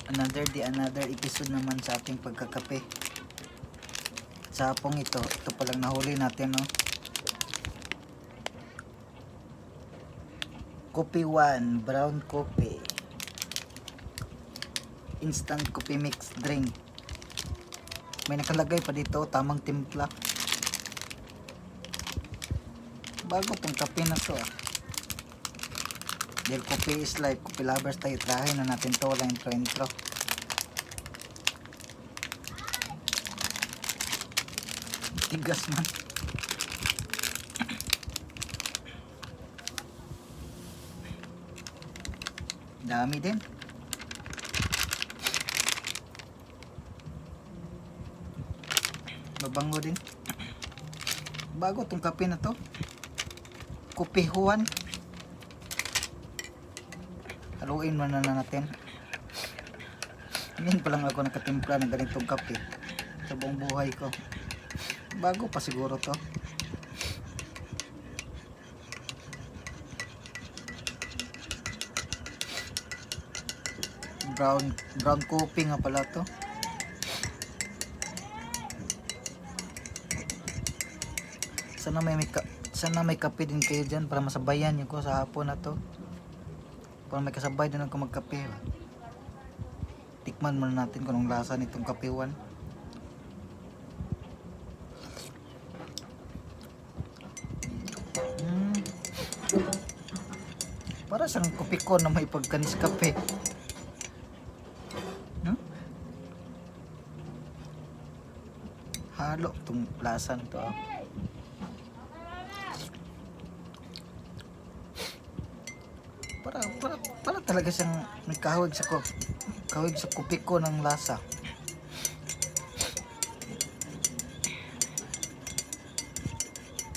Another day, another episode naman sa ating pagkakape. Sa hapong ito palang nahuli natin, no? Coffee 1, brown coffee. Instant coffee mix drink. May nakalagay pa dito, tamang timpla. Bago tong kape na to, ah. Dahil coffee is life, coffee lovers tayo, trahin na natin to, wala intro. Tigas man. Dami din. Mabango din. Bago tong kape na to. Kopi Juan. Haluin muna na natin. Ngayon pa lang ako nakatimpla ng ganitong kape sa buong buhay ko. Bago pa siguro to. Brown coffee nga pala to. Sana may kape din kayo dyan para masabayan nyo ko sa hapon na to. Para may kasabay din ako magkape. Tikman muna natin kung anong lasa nitong kapewan. Para siyang kopi ko na may pagkanis kape. Halo itong lasa nito, ah. Para talaga siyang may kahawig sa kopi ko ng lasa.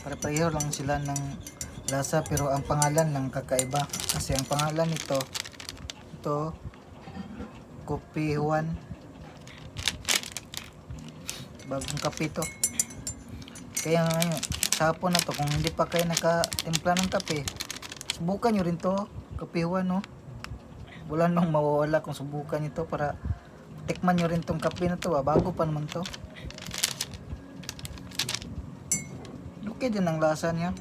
Para pareho lang sila ng lasa pero ang pangalan lang kakaiba. Kasi ang pangalan nito, ito, Coffee Juan. Bagong kape to. Kaya ngayon, sa hapon na to, kung hindi pa kayo nakatimpla ng kape, subukan nyo rin to, Coffee Juan, no? Wala nang mawawala kung subukan nyo to para tikman nyo rin tong kape na to, ah. Bago pa naman to. Okay din ang lasa niya.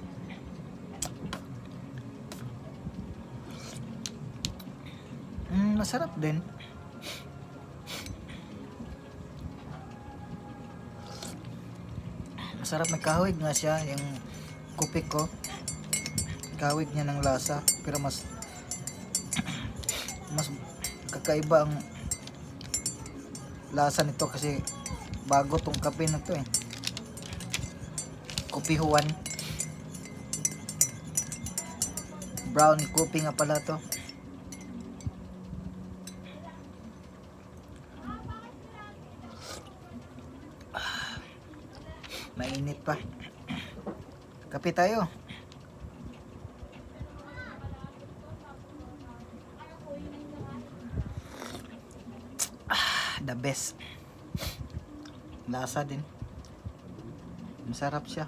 Masarap din. Masarap, may kahawig nga siya yung kopi ko. Kahawig niya ng lasa pero mas kakaiba ang lasa nito kasi bago tong kape na to, eh. Coffee Juan. Brown coffee nga pala to. Mainit pa. Kape tayo. The best. Lasa din. Masarap siya.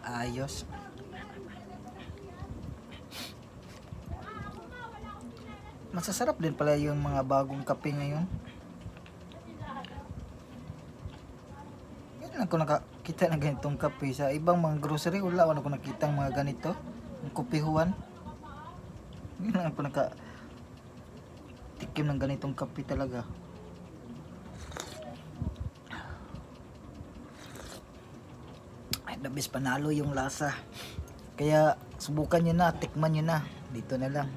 Ayos. Masasarap din pala yung mga bagong kape ngayon. Yan lang ko nakakita ng ganitong kape sa ibang mga grocery. Wala ako nakita ng mga ganito. Yung Coffee Juan. Yan lang ako tikim ng ganitong kape talaga. Ay, the best, panalo yung lasa. Kaya subukan nyo na, tikman nyo na. Dito na lang.